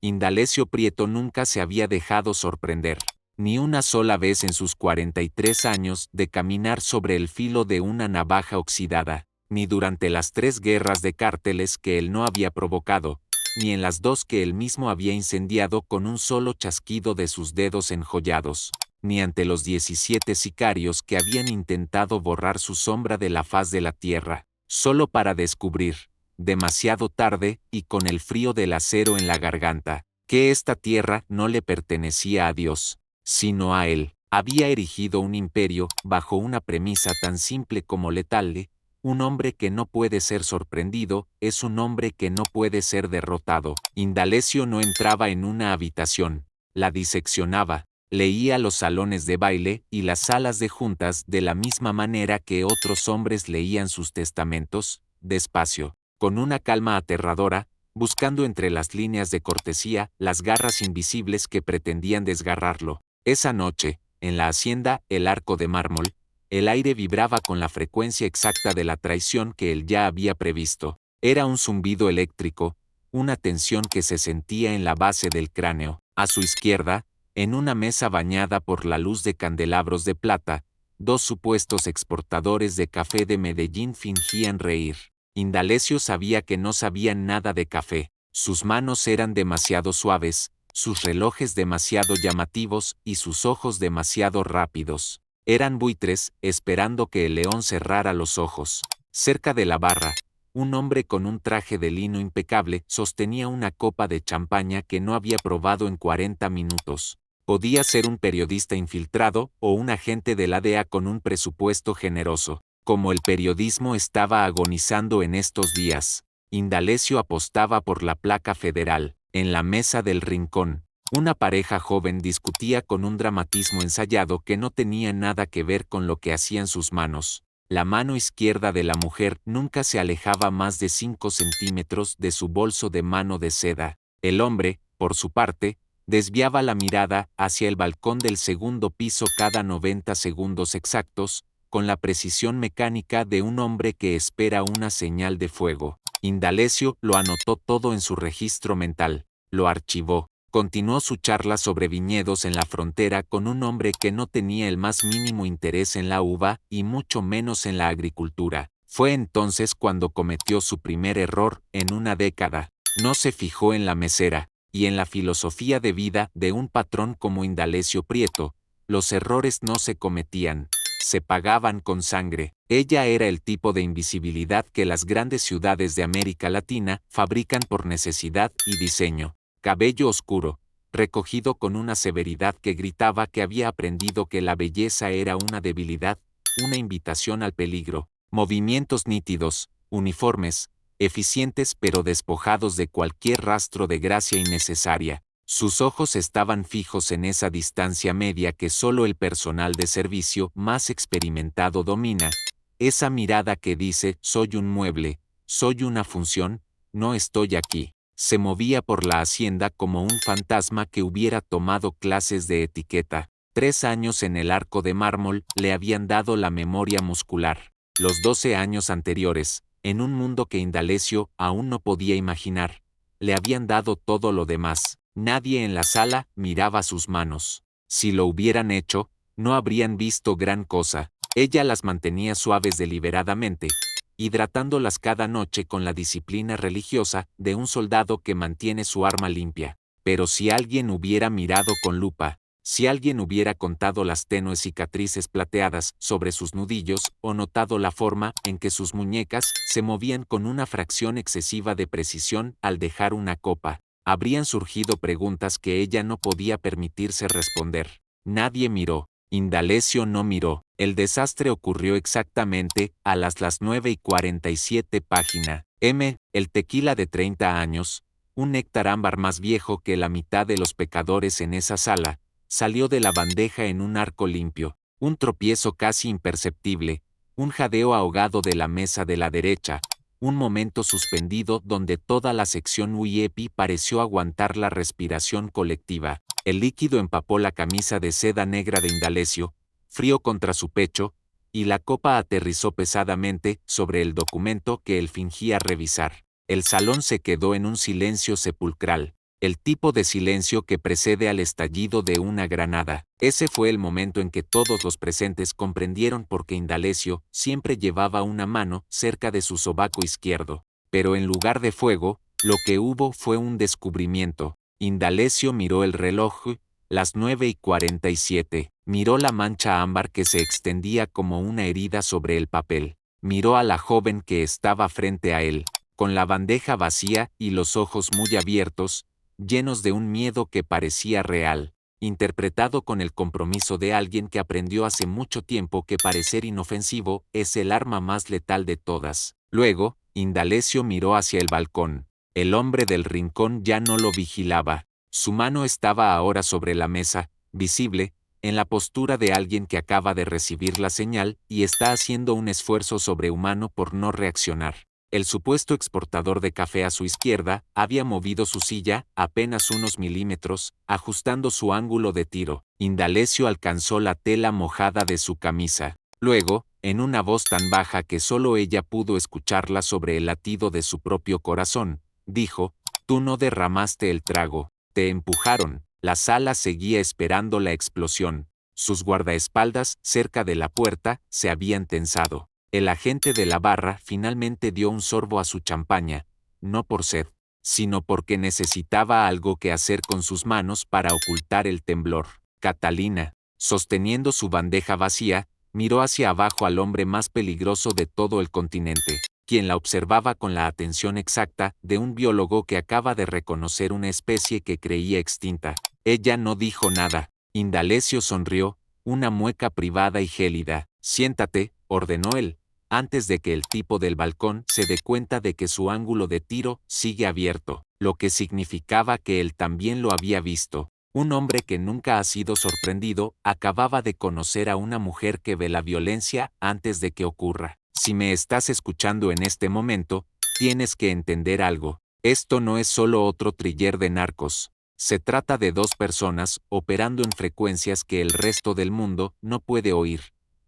Indalecio Prieto nunca se había dejado sorprender, ni una sola vez en sus 43 años de caminar sobre el filo de una navaja oxidada, ni durante las 3 guerras de cárteles que él no había provocado, ni en las 2 que él mismo había incendiado con un solo chasquido de sus dedos enjollados, ni ante los 17 sicarios que habían intentado borrar su sombra de la faz de la tierra, solo para descubrir, demasiado tarde y con el frío del acero en la garganta, que esta tierra no le pertenecía a Dios, sino a él. Había erigido un imperio bajo una premisa tan simple como letal: un hombre que no puede ser sorprendido es un hombre que no puede ser derrotado. Indalecio no entraba en una habitación, la diseccionaba, leía los salones de baile y las salas de juntas de la misma manera que otros hombres leían sus testamentos, despacio, con una calma aterradora, buscando entre las líneas de cortesía las garras invisibles que pretendían desgarrarlo. Esa noche, en la hacienda El Arco de Mármol, el aire vibraba con la frecuencia exacta de la traición que él ya había previsto. Era un zumbido eléctrico, una tensión que se sentía en la base del cráneo. A su izquierda, en una mesa bañada por la luz de candelabros de plata, 2 supuestos exportadores de café de Medellín fingían reír. Indalecio sabía que no sabían nada de café. Sus manos eran demasiado suaves, sus relojes demasiado llamativos y sus ojos demasiado rápidos. Eran buitres, esperando que el león cerrara los ojos. Cerca de la barra, un hombre con un traje de lino impecable sostenía una copa de champaña que no había probado en 40 minutos. Podía ser un periodista infiltrado o un agente de la DEA con un presupuesto generoso. Como el periodismo estaba agonizando en estos días, Indalecio apostaba por la placa federal. En la mesa del rincón, una pareja joven discutía con un dramatismo ensayado que no tenía nada que ver con lo que hacían sus manos. La mano izquierda de la mujer nunca se alejaba más de 5 centímetros de su bolso de mano de seda. El hombre, por su parte, desviaba la mirada hacia el balcón del segundo piso cada 90 segundos exactos, con la precisión mecánica de un hombre que espera una señal de fuego. Indalecio lo anotó todo en su registro mental, lo archivó. Continuó su charla sobre viñedos en la frontera con un hombre que no tenía el más mínimo interés en la uva y mucho menos en la agricultura. Fue entonces cuando cometió su primer error en una década. No se fijó en la mesera y en la filosofía de vida de un patrón como Indalecio Prieto. Los errores no se cometían, se pagaban con sangre. Ella era el tipo de invisibilidad que las grandes ciudades de América Latina fabrican por necesidad y diseño. Cabello oscuro, recogido con una severidad que gritaba que había aprendido que la belleza era una debilidad, una invitación al peligro. Movimientos nítidos, uniformes, eficientes pero despojados de cualquier rastro de gracia innecesaria. Sus ojos estaban fijos en esa distancia media que solo el personal de servicio más experimentado domina, esa mirada que dice: soy un mueble, soy una función, no estoy aquí. Se movía por la hacienda como un fantasma que hubiera tomado clases de etiqueta. 3 años en el Arco de Mármol le habían dado la memoria muscular. Los 12 años anteriores, en un mundo que Indalecio aún no podía imaginar, le habían dado todo lo demás. Nadie en la sala miraba sus manos. Si lo hubieran hecho, no habrían visto gran cosa. Ella las mantenía suaves deliberadamente, hidratándolas cada noche con la disciplina religiosa de un soldado que mantiene su arma limpia. Pero si alguien hubiera mirado con lupa, si alguien hubiera contado las tenues cicatrices plateadas sobre sus nudillos o notado la forma en que sus muñecas se movían con una fracción excesiva de precisión al dejar una copa, habrían surgido preguntas que ella no podía permitirse responder. Nadie miró. Indalecio no miró. El desastre ocurrió exactamente a las 9:47 página. El tequila de 30 años, un néctar ámbar más viejo que la mitad de los pecadores en esa sala, salió de la bandeja en un arco limpio, un tropiezo casi imperceptible, un jadeo ahogado de la mesa de la derecha, un momento suspendido donde toda la sección UIEPI pareció aguantar la respiración colectiva. El líquido empapó la camisa de seda negra de Indalecio, frío contra su pecho, y la copa aterrizó pesadamente sobre el documento que él fingía revisar. El salón se quedó en un silencio sepulcral. el tipo de silencio que precede al estallido de una granada. Ese fue el momento en que todos los presentes comprendieron por qué Indalecio siempre llevaba una mano cerca de su sobaco izquierdo. Pero en lugar de fuego, lo que hubo fue un descubrimiento. Indalecio miró el reloj, las 9:47. Miró la mancha ámbar que se extendía como una herida sobre el papel. Miró a la joven que estaba frente a él, con la bandeja vacía y los ojos muy abiertos, llenos de un miedo que parecía real, interpretado con el compromiso de alguien que aprendió hace mucho tiempo que parecer inofensivo es el arma más letal de todas. Luego, Indalecio miró hacia el balcón. El hombre del rincón ya no lo vigilaba. Su mano estaba ahora sobre la mesa, visible, en la postura de alguien que acaba de recibir la señal y está haciendo un esfuerzo sobrehumano por no reaccionar. El supuesto exportador de café a su izquierda había movido su silla apenas unos milímetros, ajustando su ángulo de tiro. Indalecio alcanzó la tela mojada de su camisa. Luego, en una voz tan baja que solo ella pudo escucharla sobre el latido de su propio corazón, dijo: «Tú no derramaste el trago, te empujaron». La sala seguía esperando la explosión. Sus guardaespaldas, cerca de la puerta, se habían tensado. El agente de la barra finalmente dio un sorbo a su champaña, no por sed, sino porque necesitaba algo que hacer con sus manos para ocultar el temblor. Catalina, sosteniendo su bandeja vacía, miró hacia abajo al hombre más peligroso de todo el continente, quien la observaba con la atención exacta de un biólogo que acaba de reconocer una especie que creía extinta. Ella no dijo nada. Indalecio sonrió, una mueca privada y gélida. «Siéntate», ordenó él, antes de que el tipo del balcón se dé cuenta de que su ángulo de tiro sigue abierto, lo que significaba que él también lo había visto. Un hombre que nunca ha sido sorprendido acababa de conocer a una mujer que ve la violencia antes de que ocurra. Si me estás escuchando en este momento, tienes que entender algo. Esto no es solo otro thriller de narcos. Se trata de dos personas operando en frecuencias que el resto del mundo no puede oír,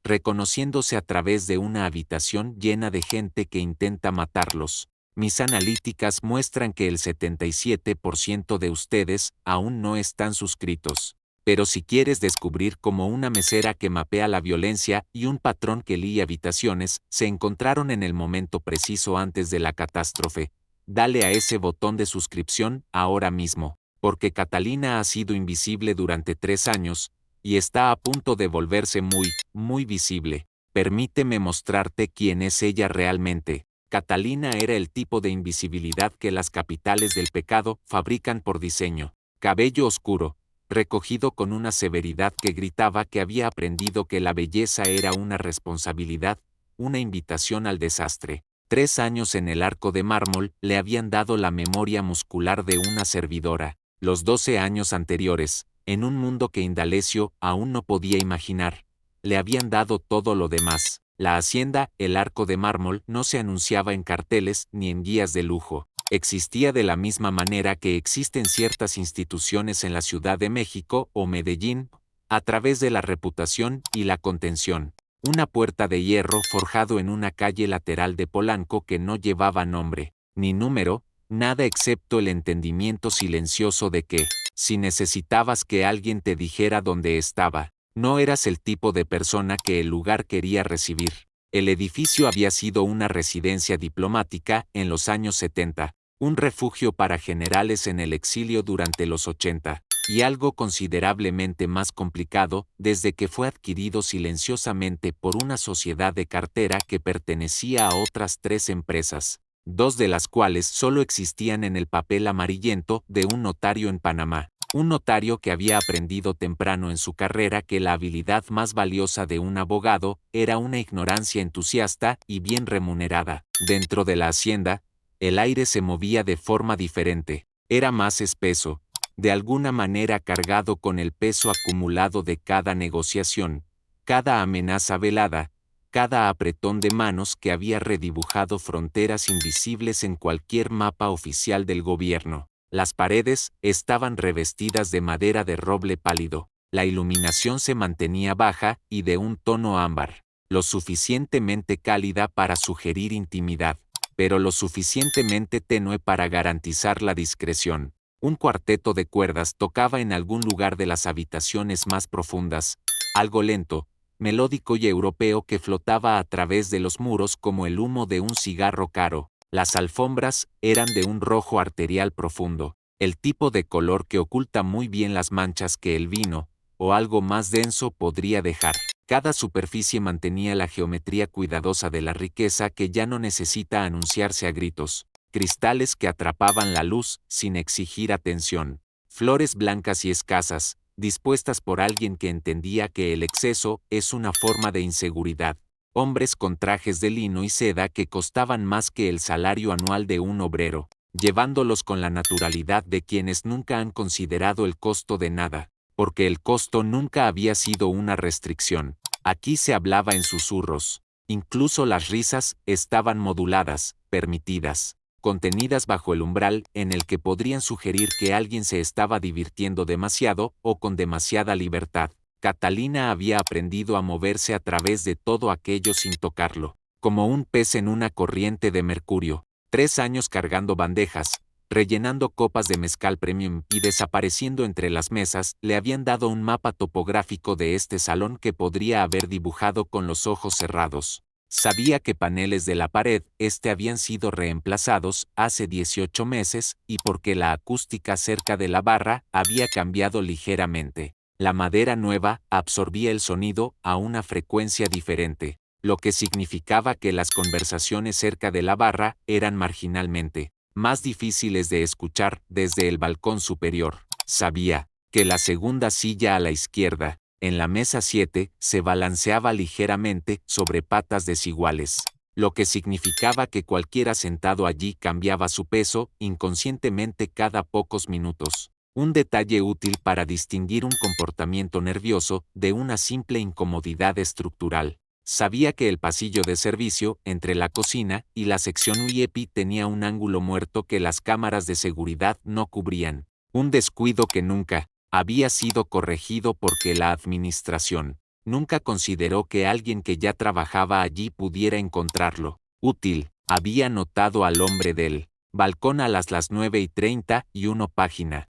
reconociéndose a través de una habitación llena de gente que intenta matarlos. Mis analíticas muestran que el 77% de ustedes aún no están suscritos. Pero si quieres descubrir cómo una mesera que mapea la violencia y un patrón que lee habitaciones se encontraron en el momento preciso antes de la catástrofe, dale a ese botón de suscripción ahora mismo, porque Catalina ha sido invisible durante 3 años, y está a punto de volverse muy, muy visible. Permíteme mostrarte quién es ella realmente. Catalina era el tipo de invisibilidad que las capitales del pecado fabrican por diseño. Cabello oscuro, recogido con una severidad que gritaba que había aprendido que la belleza era una responsabilidad, una invitación al desastre. 3 años en el arco de mármol le habían dado la memoria muscular de una servidora. Los 12 años anteriores, en un mundo que Indalecio aún no podía imaginar, le habían dado todo lo demás. La hacienda, el arco de mármol, no se anunciaba en carteles ni en guías de lujo. Existía de la misma manera que existen ciertas instituciones en la Ciudad de México o Medellín, a través de la reputación y la contención. Una puerta de hierro forjado en una calle lateral de Polanco que no llevaba nombre, ni número, nada excepto el entendimiento silencioso de que, si necesitabas que alguien te dijera dónde estaba, no eras el tipo de persona que el lugar quería recibir. El edificio había sido una residencia diplomática en los años 70, un refugio para generales en el exilio durante los 80, y algo considerablemente más complicado desde que fue adquirido silenciosamente por una sociedad de cartera que pertenecía a otras 3 empresas, 2 de las cuales solo existían en el papel amarillento de un notario en Panamá. Un notario que había aprendido temprano en su carrera que la habilidad más valiosa de un abogado era una ignorancia entusiasta y bien remunerada. Dentro de la hacienda, el aire se movía de forma diferente. Era más espeso, de alguna manera cargado con el peso acumulado de cada negociación, cada amenaza velada, cada apretón de manos que había redibujado fronteras invisibles en cualquier mapa oficial del gobierno. Las paredes estaban revestidas de madera de roble pálido. La iluminación se mantenía baja y de un tono ámbar, lo suficientemente cálida para sugerir intimidad, pero lo suficientemente tenue para garantizar la discreción. Un cuarteto de cuerdas tocaba en algún lugar de las habitaciones más profundas, algo lento, melódico y europeo que flotaba a través de los muros como el humo de un cigarro caro. Las alfombras eran de un rojo arterial profundo, el tipo de color que oculta muy bien las manchas que el vino, o algo más denso, podría dejar. Cada superficie mantenía la geometría cuidadosa de la riqueza que ya no necesita anunciarse a gritos. Cristales que atrapaban la luz sin exigir atención. Flores blancas y escasas, dispuestas por alguien que entendía que el exceso es una forma de inseguridad. Hombres con trajes de lino y seda que costaban más que el salario anual de un obrero, llevándolos con la naturalidad de quienes nunca han considerado el costo de nada, porque el costo nunca había sido una restricción. Aquí se hablaba en susurros. Incluso las risas estaban moduladas, permitidas, contenidas bajo el umbral en el que podrían sugerir que alguien se estaba divirtiendo demasiado o con demasiada libertad. Catalina había aprendido a moverse a través de todo aquello sin tocarlo, como un pez en una corriente de mercurio. 3 años cargando bandejas, rellenando copas de mezcal premium y desapareciendo entre las mesas, le habían dado un mapa topográfico de este salón que podría haber dibujado con los ojos cerrados. Sabía que paneles de la pared habían sido reemplazados hace 18 meses y porque la acústica cerca de la barra había cambiado ligeramente. La madera nueva absorbía el sonido a una frecuencia diferente, lo que significaba que las conversaciones cerca de la barra eran marginalmente más difíciles de escuchar desde el balcón superior. Sabía que la segunda silla a la izquierda, en la mesa 7, se balanceaba ligeramente sobre patas desiguales, lo que significaba que cualquiera sentado allí cambiaba su peso inconscientemente cada pocos minutos. Un detalle útil para distinguir un comportamiento nervioso de una simple incomodidad estructural. Sabía que el pasillo de servicio entre la cocina y la sección VIP tenía un ángulo muerto que las cámaras de seguridad no cubrían. Un descuido que nunca había sido corregido porque la administración nunca consideró que alguien que ya trabajaba allí pudiera encontrarlo útil. Había notado al hombre del balcón a las 9:31 página.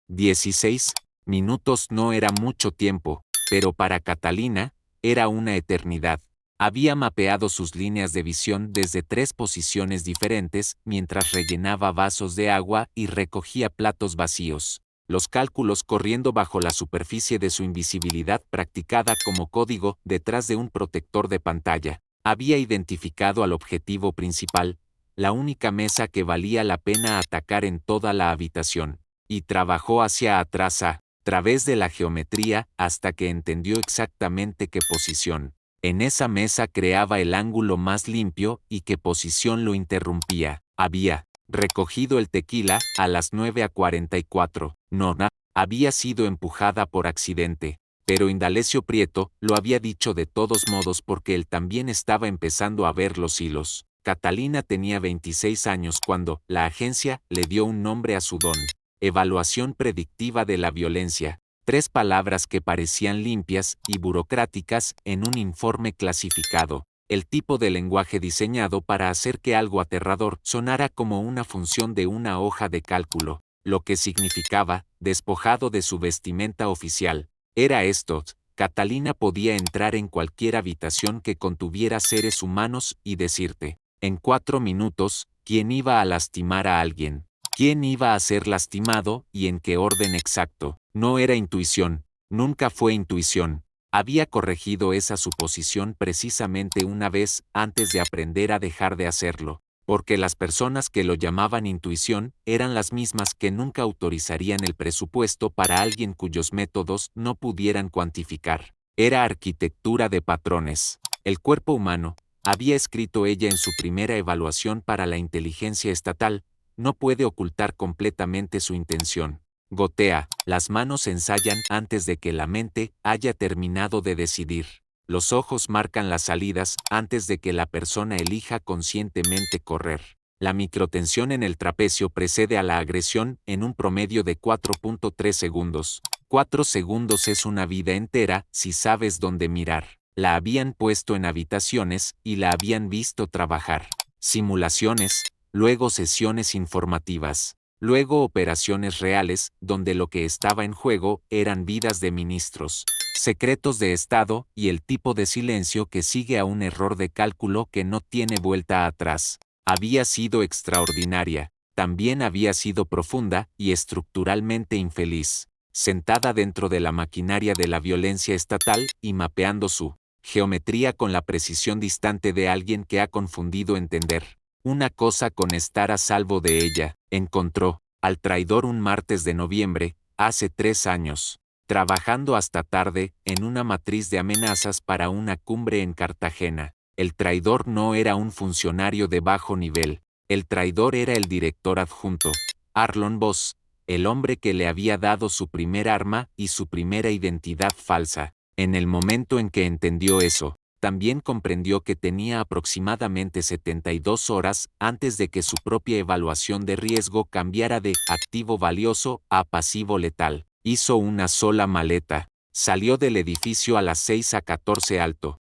16 minutos no era mucho tiempo, pero para Catalina era una eternidad. Había mapeado sus líneas de visión desde 3 posiciones diferentes mientras rellenaba vasos de agua y recogía platos vacíos. Los cálculos corriendo bajo la superficie de su invisibilidad practicada como código detrás de un protector de pantalla. Había identificado al objetivo principal, la única mesa que valía la pena atacar en toda la habitación, y trabajó hacia atrás a través de la geometría hasta que entendió exactamente qué posición en esa mesa creaba el ángulo más limpio y qué posición lo interrumpía. Había recogido el tequila a las 9:44. Nona había sido empujada por accidente, pero Indalecio Prieto lo había dicho de todos modos porque él también estaba empezando a ver los hilos. Catalina tenía 26 años cuando la agencia le dio un nombre a su don. Evaluación predictiva de la violencia. 3 palabras que parecían limpias y burocráticas en un informe clasificado. El tipo de lenguaje diseñado para hacer que algo aterrador sonara como una función de una hoja de cálculo, lo que significaba, despojado de su vestimenta oficial. Era esto: Catalina podía entrar en cualquier habitación que contuviera seres humanos y decirte, en 4 minutos, quién iba a lastimar a alguien, quién iba a ser lastimado y en qué orden exacto. No era intuición, nunca fue intuición. Había corregido esa suposición precisamente una vez antes de aprender a dejar de hacerlo, porque las personas que lo llamaban intuición eran las mismas que nunca autorizarían el presupuesto para alguien cuyos métodos no pudieran cuantificar. Era arquitectura de patrones. El cuerpo humano, había escrito ella en su primera evaluación para la inteligencia estatal, no puede ocultar completamente su intención. Gotea, las manos ensayan antes de que la mente haya terminado de decidir. Los ojos marcan las salidas antes de que la persona elija conscientemente correr. La microtensión en el trapecio precede a la agresión en un promedio de 4.3 segundos. 4 segundos es una vida entera si sabes dónde mirar. La habían puesto en habitaciones y la habían visto trabajar. Simulaciones, luego sesiones informativas. Luego operaciones reales, donde lo que estaba en juego eran vidas de ministros, secretos de Estado y el tipo de silencio que sigue a un error de cálculo que no tiene vuelta atrás. Había sido extraordinaria, también había sido profunda y estructuralmente infeliz, sentada dentro de la maquinaria de la violencia estatal y mapeando su geometría con la precisión distante de alguien que ha confundido entender una cosa con estar a salvo de ella. Encontró al traidor un martes de noviembre, hace 3 años, trabajando hasta tarde en una matriz de amenazas para una cumbre en Cartagena. El traidor no era un funcionario de bajo nivel, el traidor era el director adjunto, Arlon Voss, el hombre que le había dado su primer arma y su primera identidad falsa. En el momento en que entendió eso, también comprendió que tenía aproximadamente 72 horas antes de que su propia evaluación de riesgo cambiara de activo valioso a pasivo letal. Hizo una sola maleta. Salió del edificio a las 6:14 alto,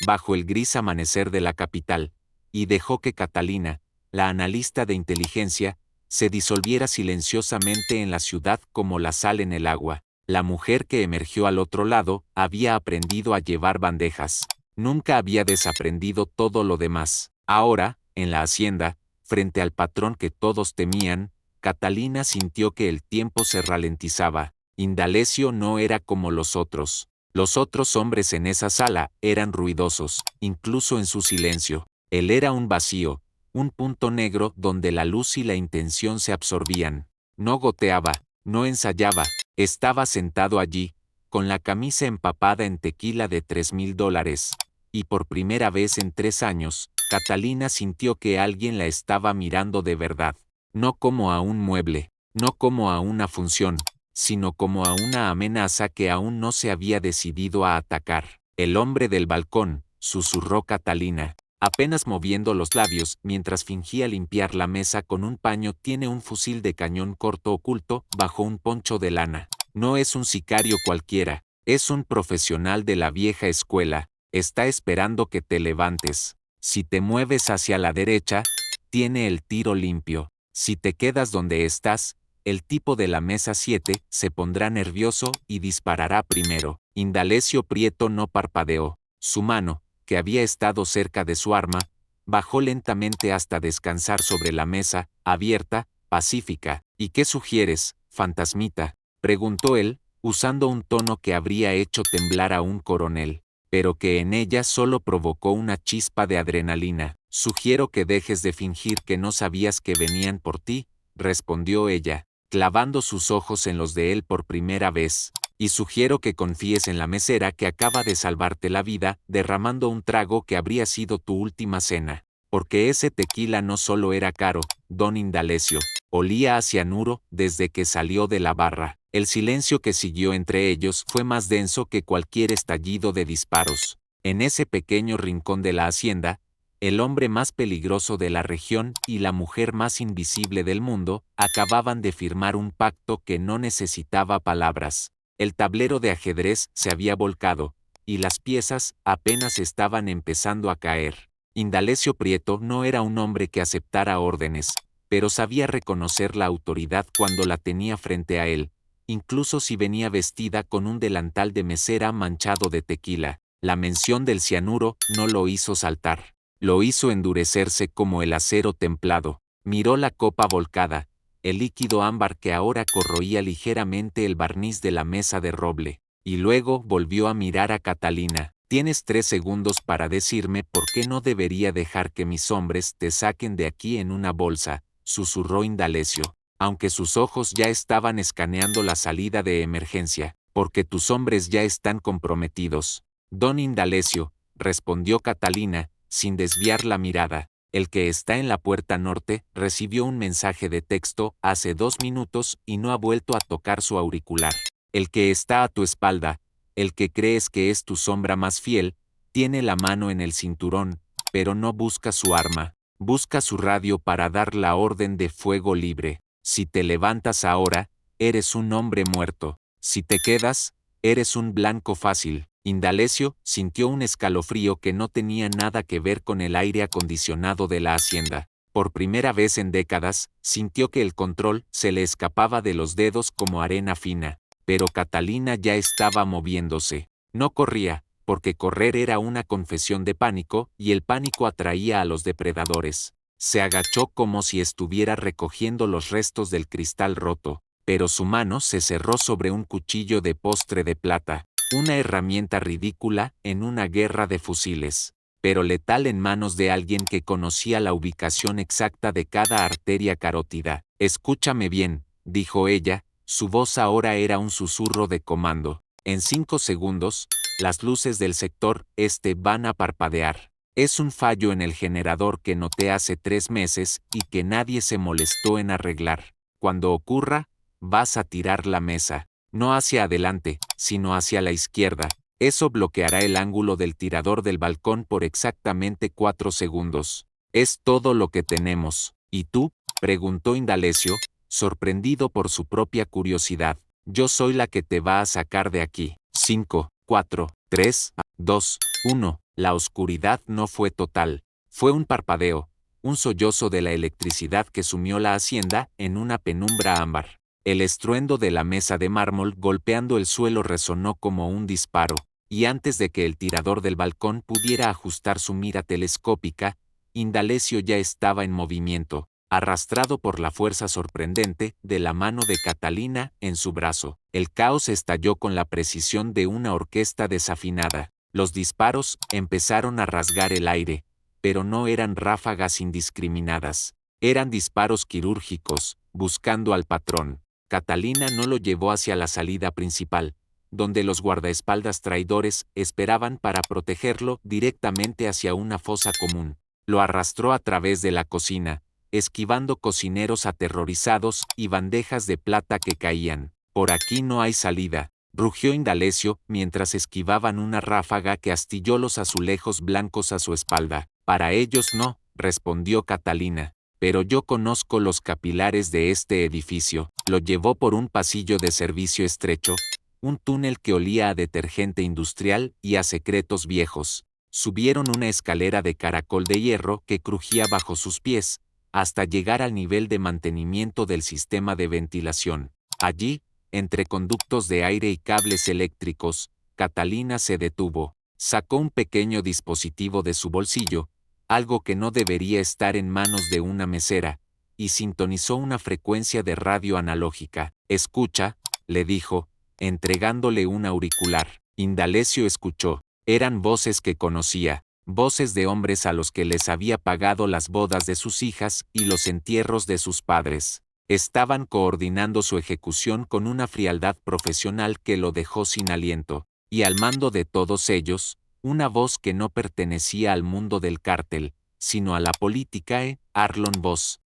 bajo el gris amanecer de la capital, y dejó que Catalina, la analista de inteligencia, se disolviera silenciosamente en la ciudad como la sal en el agua. La mujer que emergió al otro lado había aprendido a llevar bandejas. Nunca había desaprendido todo lo demás. Ahora, en la hacienda, frente al patrón que todos temían, Catalina sintió que el tiempo se ralentizaba. Indalecio no era como los otros. Los otros hombres en esa sala eran ruidosos, incluso en su silencio. Él era un vacío, un punto negro donde la luz y la intención se absorbían. No goteaba, no ensayaba, estaba sentado allí, con la camisa empapada en tequila de $3,000, y por primera vez en 3 años, Catalina sintió que alguien la estaba mirando de verdad, no como a un mueble, no como a una función, sino como a una amenaza que aún no se había decidido a atacar. El hombre del balcón, susurró Catalina, apenas moviendo los labios mientras fingía limpiar la mesa con un paño, tiene un fusil de cañón corto oculto bajo un poncho de lana. No es un sicario cualquiera, es un profesional de la vieja escuela, está esperando que te levantes. Si te mueves hacia la derecha, tiene el tiro limpio. Si te quedas donde estás, el tipo de la mesa 7 se pondrá nervioso y disparará primero. Indalecio Prieto no parpadeó. Su mano, que había estado cerca de su arma, bajó lentamente hasta descansar sobre la mesa, abierta, pacífica. ¿Y qué sugieres, fantasmita?, preguntó él, usando un tono que habría hecho temblar a un coronel, pero que en ella solo provocó una chispa de adrenalina. Sugiero que dejes de fingir que no sabías que venían por ti, respondió ella, clavando sus ojos en los de él por primera vez. Y sugiero que confíes en la mesera que acaba de salvarte la vida, derramando un trago que habría sido tu última cena. Porque ese tequila no solo era caro, don Indalecio, olía a cianuro desde que salió de la barra. El silencio que siguió entre ellos fue más denso que cualquier estallido de disparos. En ese pequeño rincón de la hacienda, el hombre más peligroso de la región y la mujer más invisible del mundo acababan de firmar un pacto que no necesitaba palabras. El tablero de ajedrez se había volcado, y las piezas apenas estaban empezando a caer. Indalecio Prieto no era un hombre que aceptara órdenes, pero sabía reconocer la autoridad cuando la tenía frente a él, incluso si venía vestida con un delantal de mesera manchado de tequila. La mención del cianuro no lo hizo saltar, lo hizo endurecerse como el acero templado. Miró la copa volcada, el líquido ámbar que ahora corroía ligeramente el barniz de la mesa de roble, y luego volvió a mirar a Catalina. Tienes 3 segundos para decirme por qué no debería dejar que mis hombres te saquen de aquí en una bolsa, susurró Indalecio, aunque sus ojos ya estaban escaneando la salida de emergencia, porque tus hombres ya están comprometidos. Don Indalecio, respondió Catalina, sin desviar la mirada. El que está en la puerta norte recibió un mensaje de texto hace 2 minutos y no ha vuelto a tocar su auricular. El que está a tu espalda, el que crees que es tu sombra más fiel, tiene la mano en el cinturón, pero no busca su arma, busca su radio para dar la orden de fuego libre. Si te levantas ahora, eres un hombre muerto. Si te quedas, eres un blanco fácil. Indalecio sintió un escalofrío que no tenía nada que ver con el aire acondicionado de la hacienda. Por primera vez en décadas, sintió que el control se le escapaba de los dedos como arena fina, pero Catalina ya estaba moviéndose. No corría, porque correr era una confesión de pánico, y el pánico atraía a los depredadores. Se agachó como si estuviera recogiendo los restos del cristal roto, pero su mano se cerró sobre un cuchillo de postre de plata, una herramienta ridícula en una guerra de fusiles, pero letal en manos de alguien que conocía la ubicación exacta de cada arteria carótida. Escúchame bien, dijo ella, su voz ahora era un susurro de comando. En 5 segundos, las luces del sector este van a parpadear. Es un fallo en el generador que noté hace 3 meses y que nadie se molestó en arreglar. Cuando ocurra, vas a tirar la mesa, no hacia adelante, sino hacia la izquierda. Eso bloqueará el ángulo del tirador del balcón por exactamente 4 segundos. Es todo lo que tenemos. ¿Y tú?, preguntó Indalecio, sorprendido por su propia curiosidad. Yo soy la que te va a sacar de aquí. 5, 4, 3, 2, 1. La oscuridad no fue total. Fue un parpadeo, un sollozo de la electricidad que sumió la hacienda en una penumbra ámbar. El estruendo de la mesa de mármol golpeando el suelo resonó como un disparo, y antes de que el tirador del balcón pudiera ajustar su mira telescópica, Indalecio ya estaba en movimiento, arrastrado por la fuerza sorprendente de la mano de Catalina en su brazo. El caos estalló con la precisión de una orquesta desafinada. Los disparos empezaron a rasgar el aire, pero no eran ráfagas indiscriminadas. Eran disparos quirúrgicos, buscando al patrón. Catalina no lo llevó hacia la salida principal, donde los guardaespaldas traidores esperaban para protegerlo, directamente hacia una fosa común. Lo arrastró a través de la cocina, esquivando cocineros aterrorizados y bandejas de plata que caían. Por aquí no hay salida, rugió Indalecio mientras esquivaban una ráfaga que astilló los azulejos blancos a su espalda. Para ellos no, respondió Catalina. Pero yo conozco los capilares de este edificio. Lo llevó por un pasillo de servicio estrecho, un túnel que olía a detergente industrial y a secretos viejos. Subieron una escalera de caracol de hierro que crujía bajo sus pies, hasta llegar al nivel de mantenimiento del sistema de ventilación. Allí, entre conductos de aire y cables eléctricos, Catalina se detuvo. Sacó un pequeño dispositivo de su bolsillo, algo que no debería estar en manos de una mesera, y sintonizó una frecuencia de radio analógica. Escucha, le dijo, entregándole un auricular. Indalecio escuchó. Eran voces que conocía, voces de hombres a los que les había pagado las bodas de sus hijas y los entierros de sus padres. Estaban coordinando su ejecución con una frialdad profesional que lo dejó sin aliento, y al mando de todos ellos, una voz que no pertenecía al mundo del cártel, sino a la política. Arlon Voss,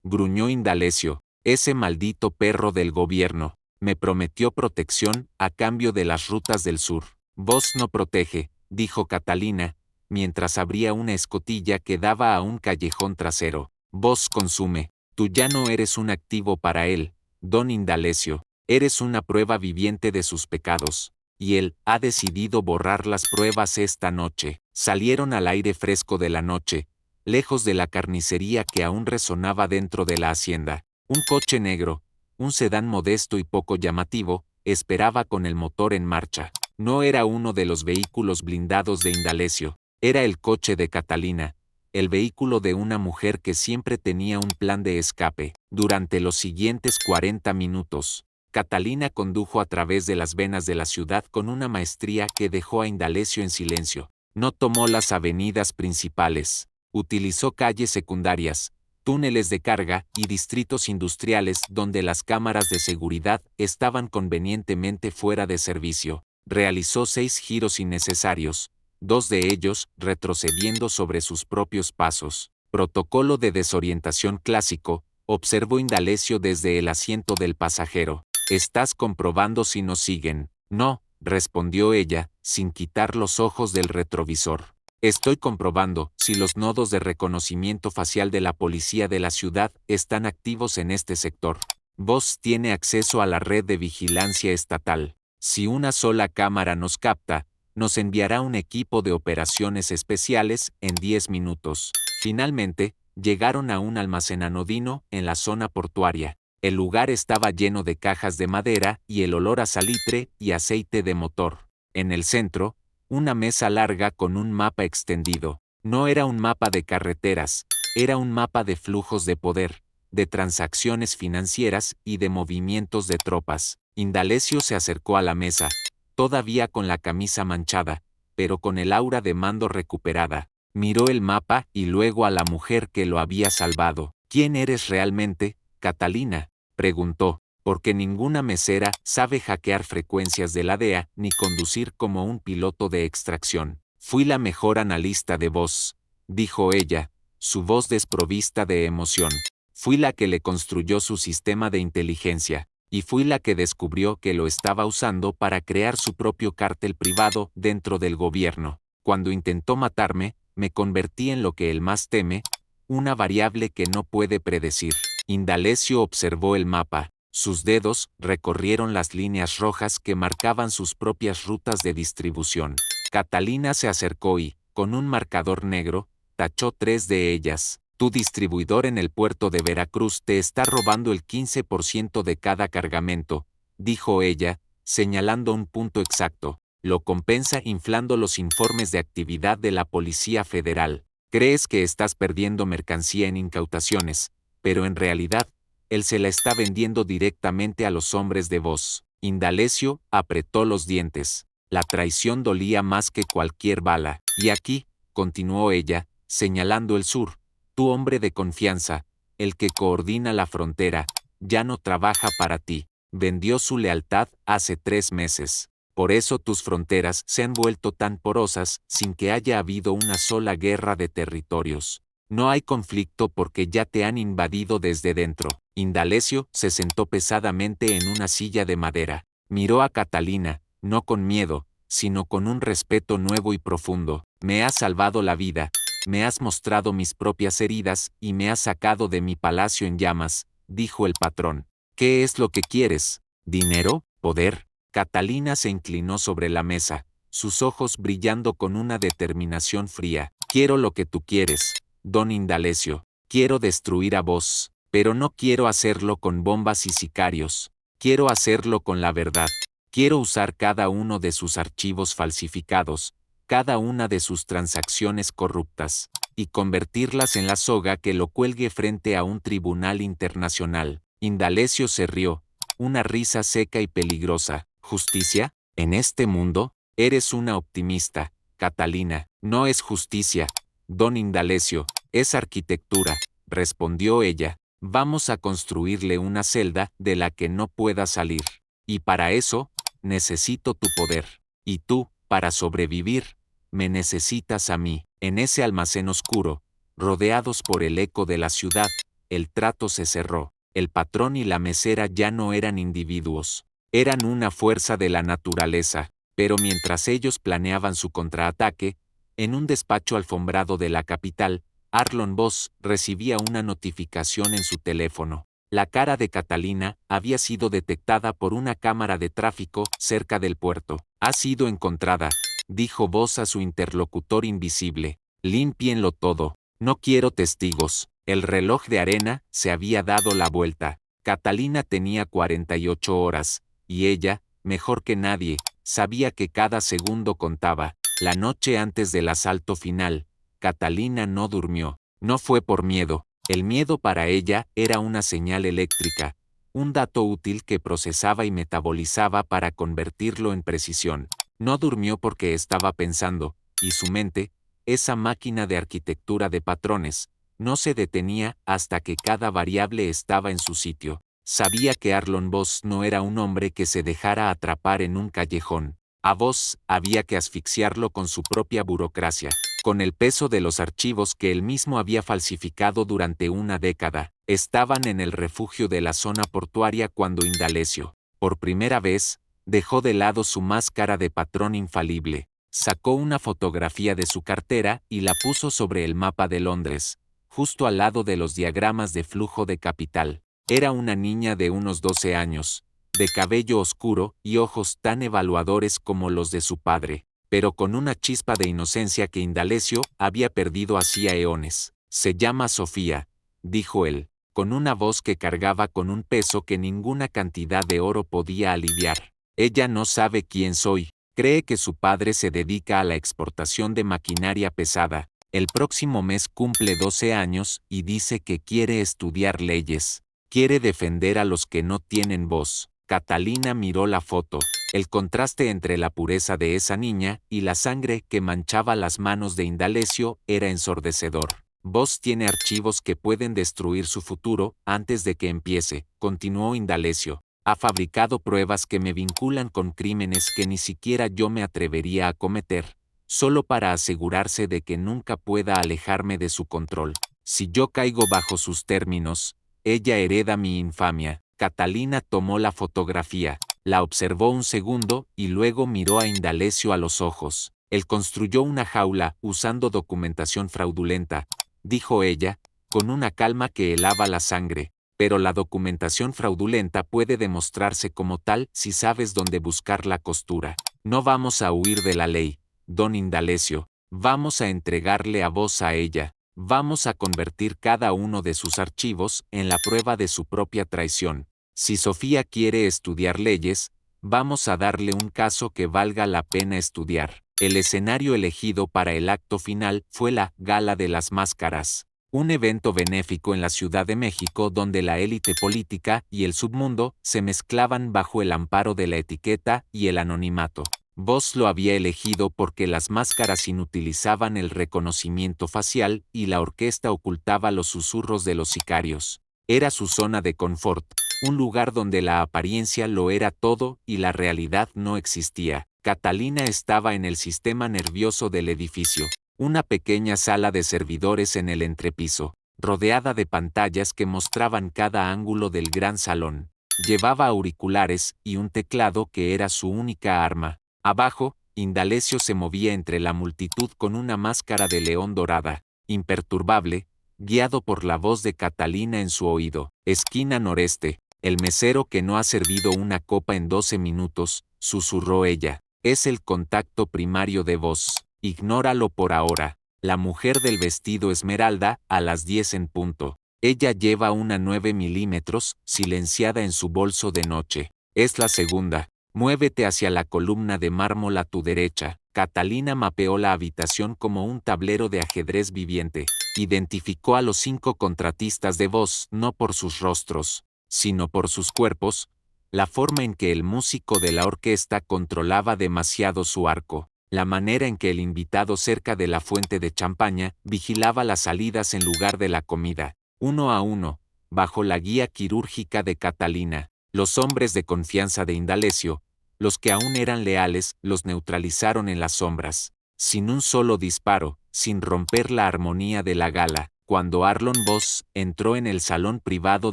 gruñó Indalecio, ese maldito perro del gobierno, me prometió protección a cambio de las rutas del sur. Voss no protege, dijo Catalina, mientras abría una escotilla que daba a un callejón trasero. Voss consume. Tú ya no eres un activo para él, don Indalecio, eres una prueba viviente de sus pecados. Y él ha decidido borrar las pruebas esta noche. Salieron al aire fresco de la noche, lejos de la carnicería que aún resonaba dentro de la hacienda. Un coche negro, un sedán modesto y poco llamativo, esperaba con el motor en marcha. No era uno de los vehículos blindados de Indalecio, era el coche de Catalina, el vehículo de una mujer que siempre tenía un plan de escape. Durante los siguientes 40 minutos, Catalina condujo a través de las venas de la ciudad con una maestría que dejó a Indalecio en silencio. No tomó las avenidas principales, utilizó calles secundarias, túneles de carga y distritos industriales donde las cámaras de seguridad estaban convenientemente fuera de servicio. Realizó 6 giros innecesarios, 2 de ellos retrocediendo sobre sus propios pasos. Protocolo de desorientación clásico, observó Indalecio desde el asiento del pasajero. ¿Estás comprobando si nos siguen? No, respondió ella, sin quitar los ojos del retrovisor. Estoy comprobando si los nodos de reconocimiento facial de la policía de la ciudad están activos en este sector. Voss tiene acceso a la red de vigilancia estatal. Si una sola cámara nos capta, nos enviará un equipo de operaciones especiales en 10 minutos. Finalmente, llegaron a un almacén anodino en la zona portuaria. El lugar estaba lleno de cajas de madera y el olor a salitre y aceite de motor. En el centro, una mesa larga con un mapa extendido. No era un mapa de carreteras, era un mapa de flujos de poder, de transacciones financieras y de movimientos de tropas. Indalecio se acercó a la mesa, todavía con la camisa manchada, pero con el aura de mando recuperada. Miró el mapa y luego a la mujer que lo había salvado. ¿Quién eres realmente, Catalina?, preguntó, porque ninguna mesera sabe hackear frecuencias de la DEA ni conducir como un piloto de extracción. Fui la mejor analista de voz, dijo ella, su voz desprovista de emoción. Fui la que le construyó su sistema de inteligencia, y fui la que descubrió que lo estaba usando para crear su propio cártel privado dentro del gobierno. Cuando intentó matarme, me convertí en lo que él más teme, una variable que no puede predecir. Indalecio observó el mapa. Sus dedos recorrieron las líneas rojas que marcaban sus propias rutas de distribución. Catalina se acercó y, con un marcador negro, tachó 3 de ellas. Tu distribuidor en el puerto de Veracruz te está robando el 15% de cada cargamento, dijo ella, señalando un punto exacto. Lo compensa inflando los informes de actividad de la Policía Federal. Crees que estás perdiendo mercancía en incautaciones, pero en realidad, él se la está vendiendo directamente a los hombres de voz. Indalecio apretó los dientes. La traición dolía más que cualquier bala. Y aquí, continuó ella, señalando el sur, tu hombre de confianza, el que coordina la frontera, ya no trabaja para ti. Vendió su lealtad hace 3 meses. Por eso tus fronteras se han vuelto tan porosas sin que haya habido una sola guerra de territorios. No hay conflicto porque ya te han invadido desde dentro. Indalecio se sentó pesadamente en una silla de madera. Miró a Catalina, no con miedo, sino con un respeto nuevo y profundo. Me has salvado la vida, me has mostrado mis propias heridas y me has sacado de mi palacio en llamas, dijo el patrón. ¿Qué es lo que quieres? ¿Dinero? ¿Poder? Catalina se inclinó sobre la mesa, sus ojos brillando con una determinación fría. Quiero lo que tú quieres, don Indalecio. Quiero destruir a vos, pero no quiero hacerlo con bombas y sicarios. Quiero hacerlo con la verdad. Quiero usar cada uno de sus archivos falsificados, cada una de sus transacciones corruptas, y convertirlas en la soga que lo cuelgue frente a un tribunal internacional. Indalecio se rió, una risa seca y peligrosa. ¿Justicia? En este mundo, eres una optimista, Catalina. No es justicia, don Indalecio, es arquitectura, respondió ella. Vamos a construirle una celda de la que no pueda salir. Y para eso, necesito tu poder. Y tú, para sobrevivir, me necesitas a mí. En ese almacén oscuro, rodeados por el eco de la ciudad, el trato se cerró. El patrón y la mesera ya no eran individuos. Eran una fuerza de la naturaleza, pero mientras ellos planeaban su contraataque, en un despacho alfombrado de la capital, Arlon Voss recibía una notificación en su teléfono. La cara de Catalina había sido detectada por una cámara de tráfico cerca del puerto. Ha sido encontrada, dijo Voss a su interlocutor invisible. Límpienlo todo. No quiero testigos. El reloj de arena se había dado la vuelta. Catalina tenía 48 horas. Y ella, mejor que nadie, sabía que cada segundo contaba. La noche antes del asalto final, Catalina no durmió. No fue por miedo. El miedo para ella era una señal eléctrica, un dato útil que procesaba y metabolizaba para convertirlo en precisión. No durmió porque estaba pensando, y su mente, esa máquina de arquitectura de patrones, no se detenía hasta que cada variable estaba en su sitio. Sabía que Arlon Voss no era un hombre que se dejara atrapar en un callejón. A Voss había que asfixiarlo con su propia burocracia, con el peso de los archivos que él mismo había falsificado durante una década. Estaban en el refugio de la zona portuaria cuando Indalecio, por primera vez, dejó de lado su máscara de patrón infalible. Sacó una fotografía de su cartera y la puso sobre el mapa de Londres, justo al lado de los diagramas de flujo de capital. Era una niña de unos 12 años, de cabello oscuro y ojos tan evaluadores como los de su padre, pero con una chispa de inocencia que Indalecio había perdido hacía eones. Se llama Sofía, dijo él, con una voz que cargaba con un peso que ninguna cantidad de oro podía aliviar. Ella no sabe quién soy. Cree que su padre se dedica a la exportación de maquinaria pesada. El próximo mes cumple 12 años y dice que quiere estudiar leyes. Quiere defender a los que no tienen voz. Catalina miró la foto. El contraste entre la pureza de esa niña y la sangre que manchaba las manos de Indalecio era ensordecedor. Vos tiene archivos que pueden destruir su futuro antes de que empiece, continuó Indalecio. Ha fabricado pruebas que me vinculan con crímenes que ni siquiera yo me atrevería a cometer, solo para asegurarse de que nunca pueda alejarme de su control. Si yo caigo bajo sus términos, ella hereda mi infamia. Catalina tomó la fotografía, la observó un segundo y luego miró a Indalecio a los ojos. Él construyó una jaula usando documentación fraudulenta, dijo ella, con una calma que helaba la sangre, pero la documentación fraudulenta puede demostrarse como tal si sabes dónde buscar la costura. No vamos a huir de la ley, don Indalecio, vamos a entregarle a vos a ella, vamos a convertir cada uno de sus archivos en la prueba de su propia traición. Si Sofía quiere estudiar leyes, vamos a darle un caso que valga la pena estudiar. El escenario elegido para el acto final fue la Gala de las Máscaras, un evento benéfico en la Ciudad de México donde la élite política y el submundo se mezclaban bajo el amparo de la etiqueta y el anonimato. Voss lo había elegido porque las máscaras inutilizaban el reconocimiento facial y la orquesta ocultaba los susurros de los sicarios. Era su zona de confort, un lugar donde la apariencia lo era todo y la realidad no existía. Catalina estaba en el sistema nervioso del edificio, una pequeña sala de servidores en el entrepiso, rodeada de pantallas que mostraban cada ángulo del gran salón. Llevaba auriculares y un teclado que era su única arma. Abajo, Indalecio se movía entre la multitud con una máscara de león dorada, imperturbable, guiado por la voz de Catalina en su oído. Esquina noreste, el mesero que no ha servido una copa en 12 minutos, susurró ella. Es el contacto primario de Voss. Ignóralo por ahora. La mujer del vestido esmeralda, a las 10 en punto. Ella lleva una 9 milímetros, silenciada en su bolso de noche. Es la segunda. Muévete hacia la columna de mármol a tu derecha. Catalina mapeó la habitación como un tablero de ajedrez viviente. Identificó a los 5 contratistas de Voss no por sus rostros, sino por sus cuerpos, la forma en que el músico de la orquesta controlaba demasiado su arco, la manera en que el invitado cerca de la fuente de champaña vigilaba las salidas en lugar de la comida, uno a uno, bajo la guía quirúrgica de Catalina. Los hombres de confianza de Indalecio, los que aún eran leales, los neutralizaron en las sombras, sin un solo disparo, sin romper la armonía de la gala. Cuando Arlon Voss entró en el salón privado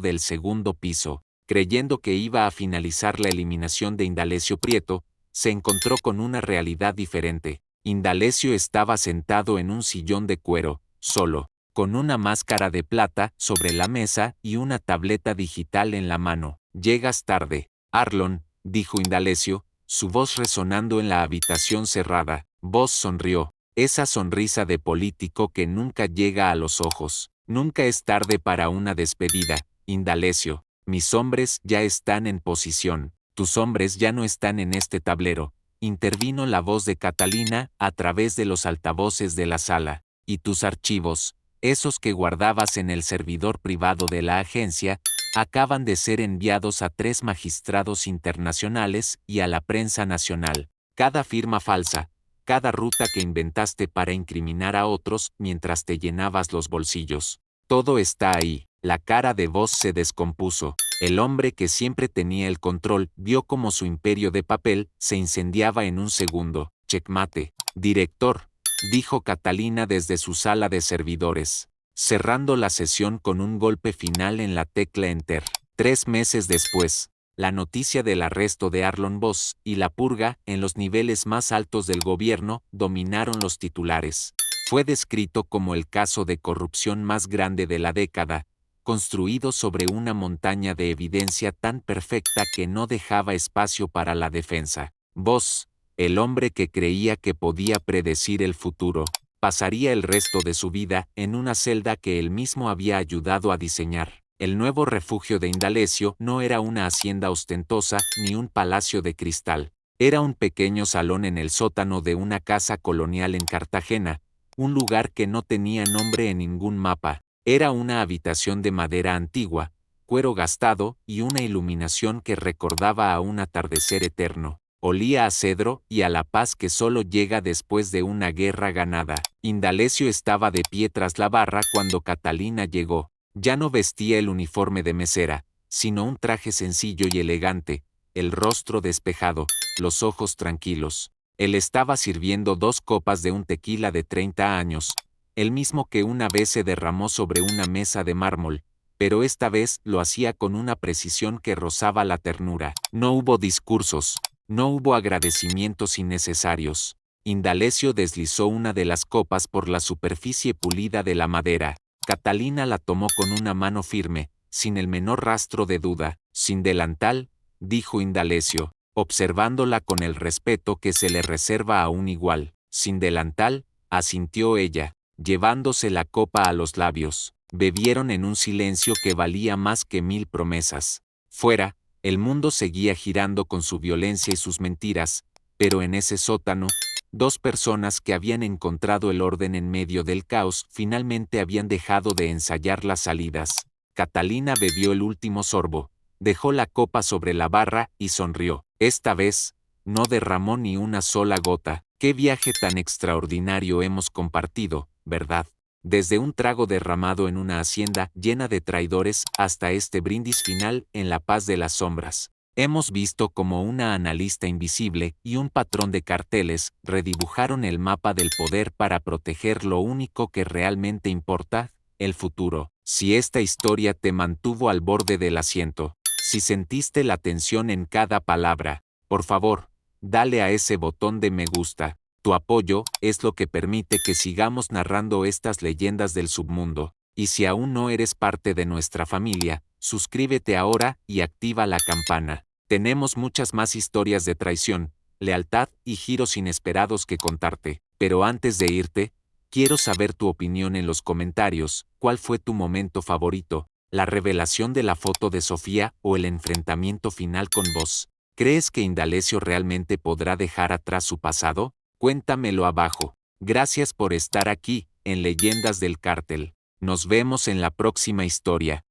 del segundo piso, creyendo que iba a finalizar la eliminación de Indalecio Prieto, se encontró con una realidad diferente. Indalecio estaba sentado en un sillón de cuero, solo, con una máscara de plata sobre la mesa y una tableta digital en la mano. Llegas tarde, Arlon, dijo Indalecio, su voz resonando en la habitación cerrada. Voss sonrió, esa sonrisa de político que nunca llega a los ojos. Nunca es tarde para una despedida, Indalecio. Mis hombres ya están en posición. Tus hombres ya no están en este tablero. Intervino la voz de Catalina a través de los altavoces de la sala. Y tus archivos, esos que guardabas en el servidor privado de la agencia, acaban de ser enviados a 3 magistrados internacionales y a la prensa nacional. Cada firma falsa, cada ruta que inventaste para incriminar a otros mientras te llenabas los bolsillos. Todo está ahí. La cara de Voss se descompuso. El hombre que siempre tenía el control vio como su imperio de papel se incendiaba en un segundo. Checkmate. Director, dijo Catalina desde su sala de servidores, cerrando la sesión con un golpe final en la tecla Enter. 3 meses después, la noticia del arresto de Arlon Voss y la purga en los niveles más altos del gobierno dominaron los titulares. Fue descrito como el caso de corrupción más grande de la década, construido sobre una montaña de evidencia tan perfecta que no dejaba espacio para la defensa. Voss, el hombre que creía que podía predecir el futuro, Pasaría el resto de su vida en una celda que él mismo había ayudado a diseñar. El nuevo refugio de Indalecio no era una hacienda ostentosa ni un palacio de cristal. Era un pequeño salón en el sótano de una casa colonial en Cartagena, un lugar que no tenía nombre en ningún mapa. Era una habitación de madera antigua, cuero gastado y una iluminación que recordaba a un atardecer eterno. Olía a cedro y a la paz que solo llega después de una guerra ganada. Indalecio estaba de pie tras la barra cuando Catalina llegó. Ya no vestía el uniforme de mesera, sino un traje sencillo y elegante, el rostro despejado, los ojos tranquilos. Él estaba sirviendo 2 copas de un tequila de 30 años, el mismo que una vez se derramó sobre una mesa de mármol, pero esta vez lo hacía con una precisión que rozaba la ternura. No hubo discursos, no hubo agradecimientos innecesarios. Indalecio deslizó una de las copas por la superficie pulida de la madera. Catalina la tomó con una mano firme, sin el menor rastro de duda. Sin delantal, dijo Indalecio, observándola con el respeto que se le reserva a un igual. Sin delantal, asintió ella, llevándose la copa a los labios. Bebieron en un silencio que valía más que 1000 promesas. Fuera, el mundo seguía girando con su violencia y sus mentiras, pero en ese sótano, 2 personas que habían encontrado el orden en medio del caos finalmente habían dejado de ensayar las salidas. Catalina bebió el último sorbo, dejó la copa sobre la barra y sonrió. Esta vez, no derramó ni una sola gota. Qué viaje tan extraordinario hemos compartido, ¿verdad? Desde un trago derramado en una hacienda llena de traidores hasta este brindis final en la paz de las sombras. Hemos visto cómo una analista invisible y un patrón de carteles redibujaron el mapa del poder para proteger lo único que realmente importa, el futuro. Si esta historia te mantuvo al borde del asiento, si sentiste la tensión en cada palabra, por favor, dale a ese botón de me gusta. Tu apoyo es lo que permite que sigamos narrando estas leyendas del submundo. Y si aún no eres parte de nuestra familia, suscríbete ahora y activa la campana. Tenemos muchas más historias de traición, lealtad y giros inesperados que contarte. Pero antes de irte, quiero saber tu opinión en los comentarios. ¿Cuál fue tu momento favorito? ¿La revelación de la foto de Sofía o el enfrentamiento final con vos? ¿Crees que Indalecio realmente podrá dejar atrás su pasado? Cuéntamelo abajo. Gracias por estar aquí, en Leyendas del Cártel. Nos vemos en la próxima historia.